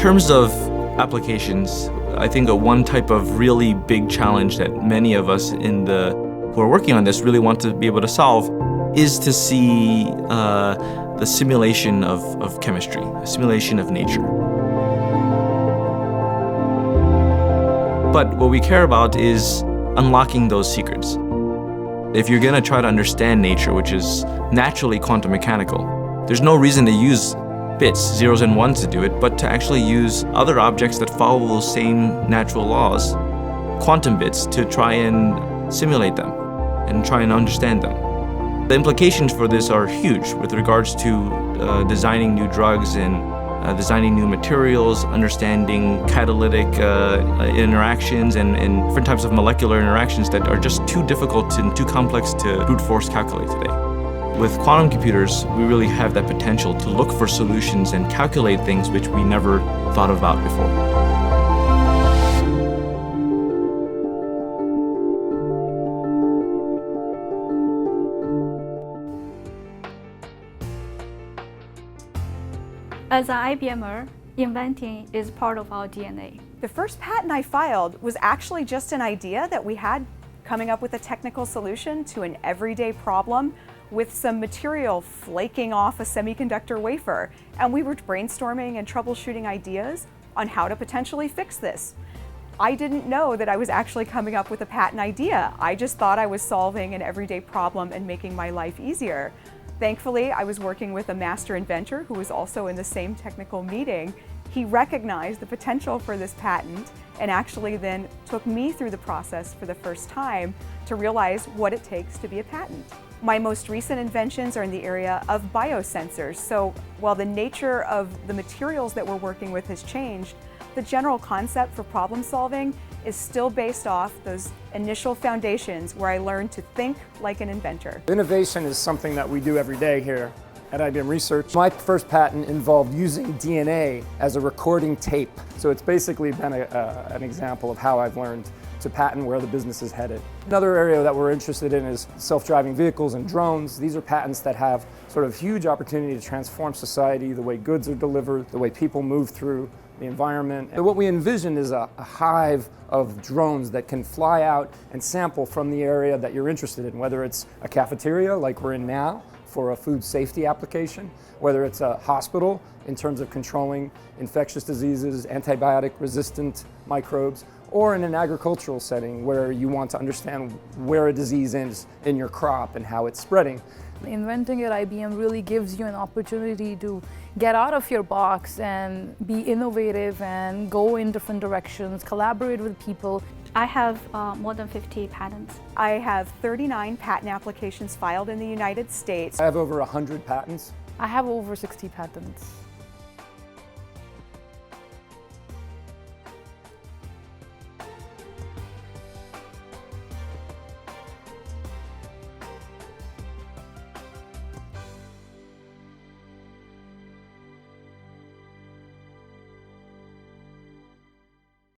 terms of applications, I think one type of really big challenge that many of us who are working on this really want to be able to solve is to see the simulation of chemistry, a simulation of nature. But what we care about is unlocking those secrets. If you're going to try to understand nature, which is naturally quantum mechanical, there's no reason to use bits, zeros and ones to do it, but to actually use other objects that follow those same natural laws, quantum bits, to try and simulate them and try and understand them. The implications for this are huge with regards to designing new drugs and designing new materials, understanding catalytic interactions and different types of molecular interactions that are just too difficult and too complex to brute force calculate today. With quantum computers, we really have that potential to look for solutions and calculate things which we never thought about before. As an IBMer, inventing is part of our DNA. The first patent I filed was actually just an idea that we had coming up with a technical solution to an everyday problem with some material flaking off a semiconductor wafer. And we were brainstorming and troubleshooting ideas on how to potentially fix this. I didn't know that I was actually coming up with a patent idea. I just thought I was solving an everyday problem and making my life easier. Thankfully, I was working with a master inventor who was also in the same technical meeting. He recognized the potential for this patent and actually then took me through the process for the first time to realize what it takes to be a patent. My most recent inventions are in the area of biosensors. So while the nature of the materials that we're working with has changed, the general concept for problem solving is still based off those initial foundations where I learned to think like an inventor. Innovation is something that we do every day here at IBM Research. My first patent involved using DNA as a recording tape. So it's basically been an example of how I've learned to patent where the business is headed. Another area that we're interested in is self-driving vehicles and drones. These are patents that have sort of huge opportunity to transform society, the way goods are delivered, the way people move through the environment. And what we envision is a hive of drones that can fly out and sample from the area that you're interested in, whether it's a cafeteria like we're in now for a food safety application, whether it's a hospital in terms of controlling infectious diseases, antibiotic resistant microbes, or in an agricultural setting where you want to understand where a disease is in your crop and how it's spreading. Inventing at IBM really gives you an opportunity to get out of your box and be innovative and go in different directions, collaborate with people. I have more than 50 patents. I have 39 patent applications filed in the United States. I have over 100 patents. I have over 60 patents.